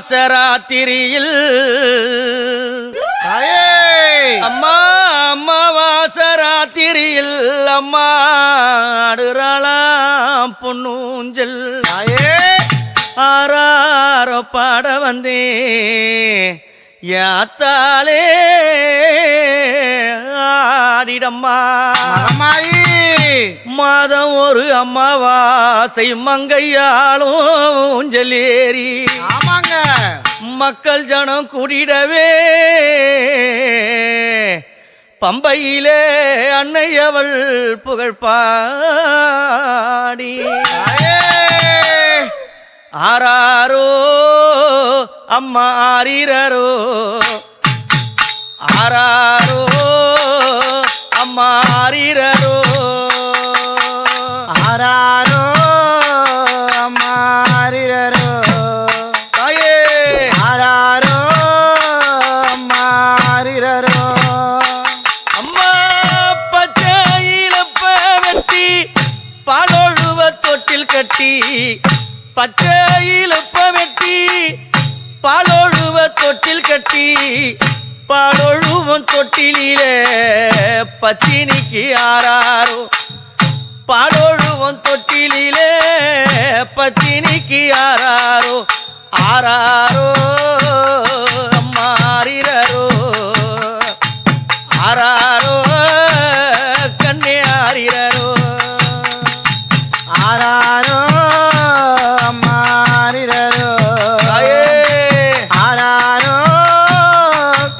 அம்மாவாசராத்திரியில் அம்மா அம்மாவாசராத்திரியில் அம்மாடுறாளாம் பொன்னூஞ்சல் ஆறாரோ பாட வந்தே யாத்தாலே ஆடிடம்மா மாதம் ஒரு அம்மாவாசை மங்கையாலும் ஊஞ்சலேறி ஆமாங்க மக்கள் ஜனம் கூடிடவே பம்பையிலே அன்னையவள் புகழ் பாடி ஆராரோ அம்மா ஆரீரரோ ஆராரோ அம்மா ஆரீரரோ ஆராரோ அம்மா ஆரீரரோ தாயே ஆராரோ அம்மா ஆரீரரோ அம்மா பச்சையிலப்ப வெட்டி பாலொழுவ தொட்டில் கட்டி பச்சையிலப்ப வெட்டி பாலொழுவ தொட்டில் கட்டி பாலொழுவம் தொட்டிலே பத்தினிக்கு ஆராரோ பாலொழுவம் தொட்டிலே பத்தினிக்கு ஆராரோ ஆராரோ அம்மா ஆரீரரோ ஆராரோ கண்ணே ஆரீரரோ ஆராரோ அம்மா ஆரீரரோ ஆராரோ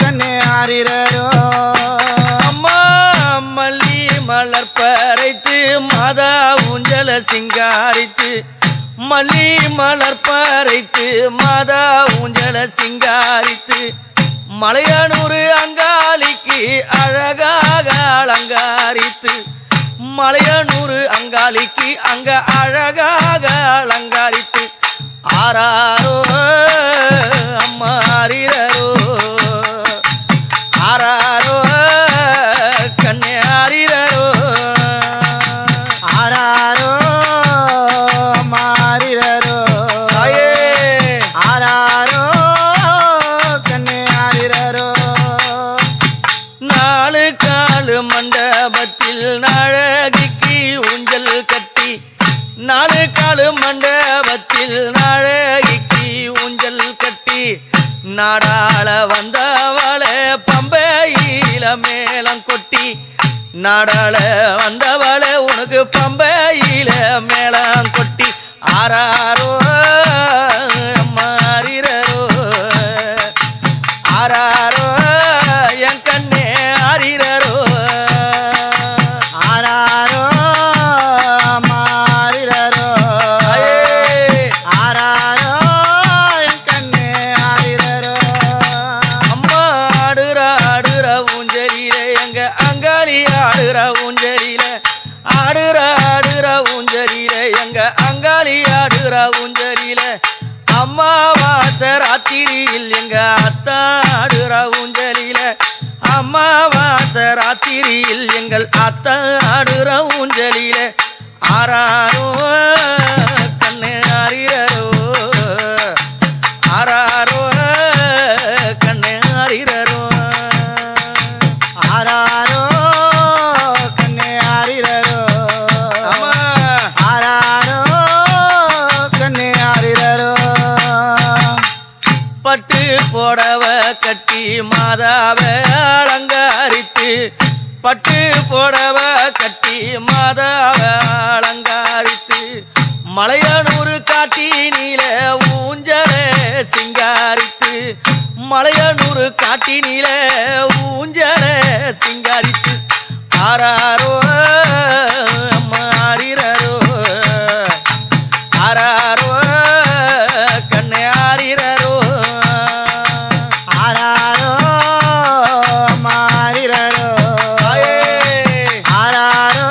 கண்ணே ஆரீரரோ அம்மா மல்லி மலர் பறைத்து மாதா ஊஞ்சல சிங்காரித்து மல்லி மலர் பறைத்து மாதா ஊஞ்சல சிங்காரித்து மலையனூறு அங்காளிக்கு அழகாக அலங்காரித்து மலையனூறு அங்காளிக்கு அங்க அழகாக அலங்காரித்து ஆராரோ அம்மா ஆரீரரோ ஆராரோ கண்ணே ஆரீரரோ ஆராரோ அம்மா ஆரீரரோ தாயே ஆராரோ கண்ணே ஆரீரரோ நாலு காலு மண்டபத்தில் நாழகிக்கு ஊஞ்சல் கட்டி நாலு காலு மண்டபத்தில் நாழகிக்கு ஊஞ்சல் கட்டி நாடாள வந்தவளே பம்பையில மேளம் கொட்டி நாடாள வந்தவளே உனக்கு பம்பையில மேளம் கொட்டி ஆராரோ அம்மா ஆரீரரோ ஆராரோ என் கண்ணே ஆரீரரோ ஆராரோ அம்மா ஆரீரரோ ஆராரோ என் கண்ணே ஆரீரரோ அம்மா ஆடுற ஊஞ்சலிலே எங்க அங்காளி ஆடுற ஊஞ்சலிலே ஆடுற ஊஞ்சலிலே எங்க அங்காளி ஆடுற ஊஞ்சலிலே அம்மாவாசை ராத்திரியில் எங்க அத்தா ஆடுற ஊஞ்சலிலே அம்மாவாசை ராத்திரியில் எங்கள் அத்தா ஆடுற ஊஞ்சலிலே ஆராரோ கண்ணு ஆரீரரோ ஆராரோ கண்ணு ஆரீரரோ ஆராரோ கண்ணே ஆரீரரோ அம்மா ஆராரோ கண்ணே ஆரீரரோ பட்டு புடவ கட்டி மாதாவை அலங்காரித்து பட்டு புடவ கட்டி மாதாவை அலங்காரித்து மலையனூறு காட்டினில ஊஞ்சல சிங்காரித்து மலையனூறு காட்டினில ஊஞ்சல சிங்காரித்து ஆராரோ அம்மா ஆரீரரோ ஆராரோ கண்ணே ஆரீரரோ ஆராரோ அம்மா ஆரீரரோ தாயே ஆராரோ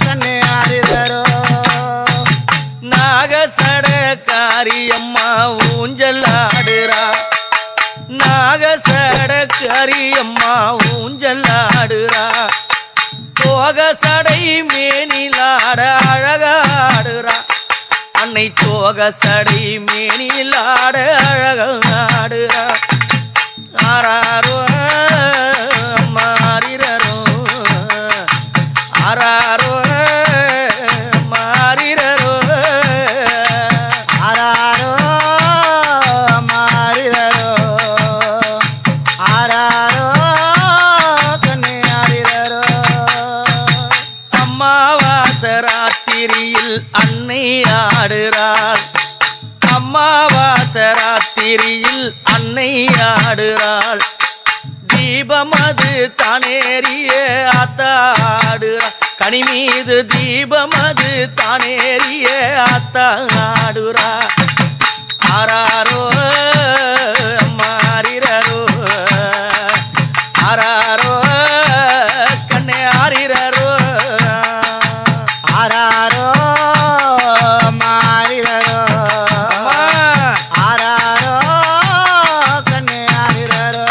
கண்ணே ஆரீரரோ நாகசடக்காரி அம்மா ஊஞ்சல் ஆடுறா நாகசடக்காரி அம்மா ஊஞ்சல் ஆடுறா தோக சடை மேனிலாட அழகாடுறா அன்னை சோக சடை மேனில் ஆட அழகாடுறா ஆராரோ மாறிரரோ ஆராரோ மாறிரரோ ஆராரோ மாறிரரோ ஆராரோ கண்ணே ஆரிரரோ அம்மாவாசராத்திரியில் அன்னை ஆடுறாள் அம்மாவாசராத்திரியில் அன்னை ஆடுறாள் தீபமது தானேறிய ஆத்தாடுறா கனி மீது தீபமது தானேறிய ஆத்தாடுறா ஆராரோ மாறிரரோ ஆராரோ கண்ணே ஆரிரரோ ஆராரோ மாறிரரோ ஆராரோ கண்ணே ஆரிரரோ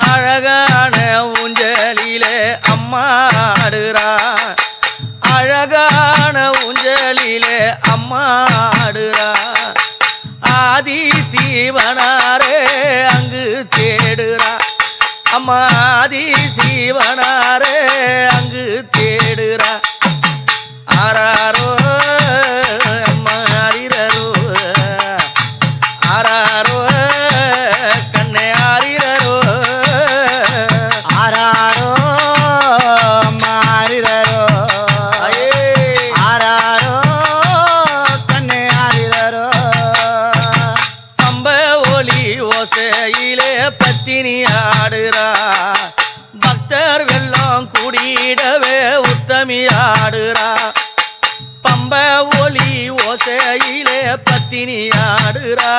அழகான ஊஞ்சலிலே அம்மா ஆடுறா அழகான ஊஞ்சலிலே அம்மா ஆடுறா ஆதி சீவனாரே அங்கு தேடுறா அம்மா ஆதி சீவனாரே அங்கு தேடுறா ஆராரோ அம்மா ஆரிரரோ ஆராரோ கண்ணே ஆரிரரோ ஆராரோ மாறிரரோ ஐயே ஆராரோ கண்ணே ஆரிரரோ பம்ப ஒலி ஓசையிலே பத்தினி ஆடுறா பக்தர் வெள்ளம் கூடிடவே உத்தமி ஆடுறா பம்ப ஒலி ஓசையிலே பத்தினி ஆடுறா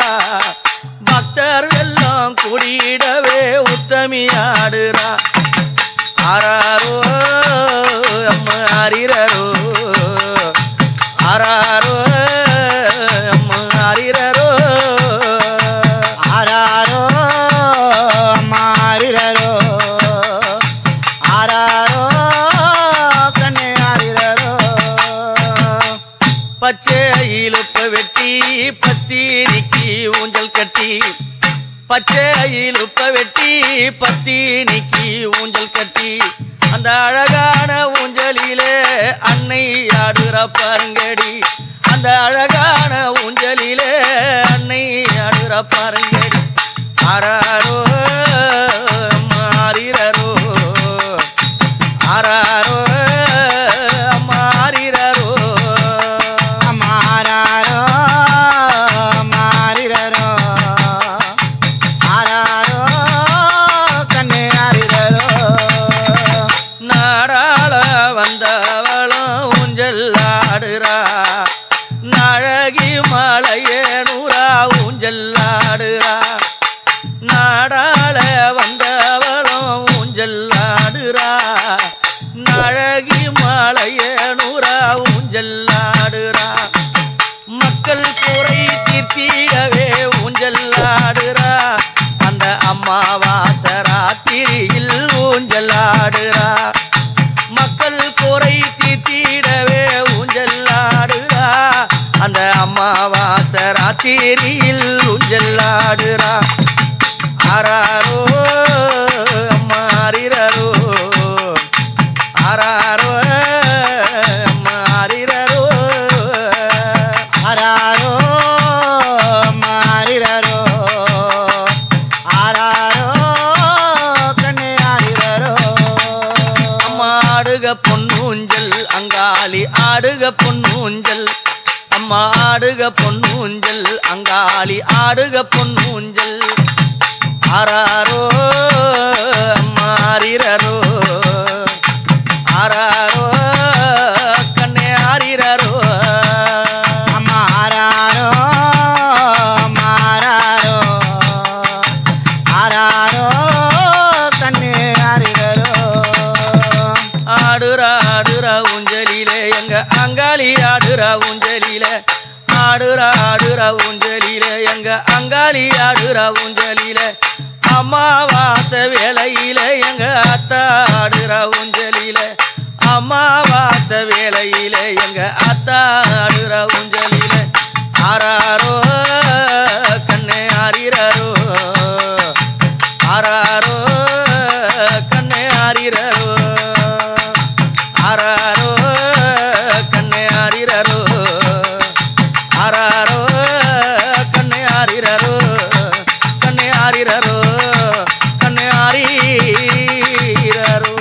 பக்தர் வெள்ளம் கூடிடவே உத்தமி ஆடுறா ஆராரோ அம்மா ஆரிரரோ ஆராரோ அம்மா ஆரிரரோ ஆராரோ மாறிரரோ ஆராரோ கண்ணே ஆரிரரோ பச்சை இழுப்ப வெட்டி பத்தினிக்கு ஊஞ்சல் கட்டி பச்சை இழுப்ப வெட்டி பத்தினிக்கு ஊஞ்சல் கட்டி அந்த அழகான ஊஞ்சலிலே அன்னை ஆடுற பாருங்கடி அந்த அழகான ஊஞ்சலிலே அன்னை ஆடுற பாருங்கடி ஆராரோ மாறிரரோ ஆராரோ மாறிரரோ மாறாரோ மாறிரரோ ஆராரோ கண்ணே ஆரிரரோ நாடாள வந்தவளும் ஊஞ்சல் ஆடுறா நழகி மலையனூரா ஊஞ்சல் ஆடுறா நாடாள வந்தவளும் ஊஞ்சல் ஆடுறா நழகி மலையனூரா ஊஞ்சல் ஆடுறா மக்கள் குறை தீர்த்திடவே ஊஞ்சல் ஆடுறா அந்த அம்மாவாசராத்திரியில் ஊஞ்சல் ஆடுறா மக்கள் குறை தீர்த்திடவே ஊஞ்சல் ஆடுறா அந்த அம்மாவாசராத்திரியில் ஊஞ்சல் ஆடுறா ஆராரோ அம்மா ஆரிரரோ ஆராரோ அம்மா ஆரிரரோ ஆராரோ மாறிரரோ ஆராரோ கண்ணே ஆரிரரோ அம்மா ஆடுக பொன்னூஞ்சல் அங்காளி ஆடுக பொன்னூஞ்சல் அம்மா ஆடுக பொன்னூஞ்சல் அங்காளி ஆடுக பொன்னூஞ்சல் ஆராரோ அம்மா ஆரிரரோ ஆராரோ கண்ணே ஆரிரரோ மாறாரோ மாறாரோ ஆராரோ கண்ணே ஆரிரரோ ஆடுறா ஆடுறா ஊஞ்சலிலே எங்க அங்காளி ஆடுறா ஊஞ்சலிலே ஆடுறா ஆடுறா ஊஞ்சலிலே எங்க அங்காளி ஆடுறா ஊஞ்சலிலே அமாவாசை வேளையிலே எங்க அத்தா ஆடுறா ஊஞ்சலிலே அம்மாவாச வேளையிலே எங்க அத்தாடுற ஊஞ்சலிலே ஆராரோ கண்ணே ஆரிரரோ ஆராரோ கண்ணே ஆரிரரோ ஆராரோ கண்ணே ஆரிரரோ ஆராரோ கண்ணே ஆரிரரோ கண்ணே ஆரிரரோ கண்ணே ஆரிரரோ.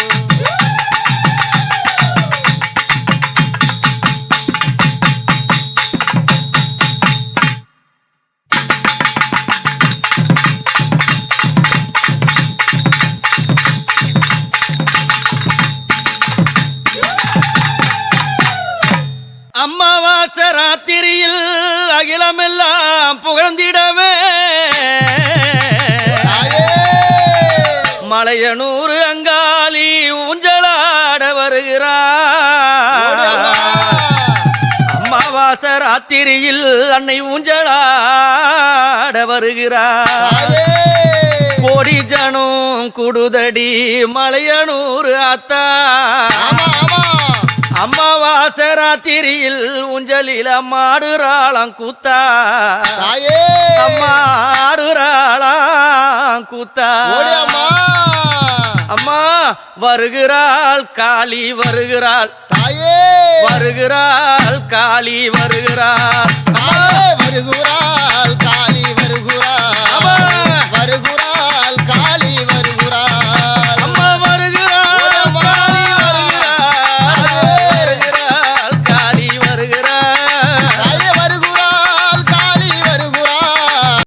அம்மாவாச ராத்திரியில் அகிலமெல்லாம் புகழ்ந்திடவே மலையனூறு அங்காளி ஊஞ்சலாட வருகிறார். அம்மாவாச ராத்திரியில் அன்னை ஊஞ்சலாட வருகிறார். கோடி ஜனம் குடுதடி மலையனூறு அத்தா அம்மாவாச ராத்திரியில் ஊஞ்சலில் அம்மாடுறாளாம் கூத்தா அம்மாடுறாளாம் கூத்தா அம்மா வருகிறாள் காளி வருகிறாள் வருகிறாள் காளி வருகிறாள் வருகிறாள்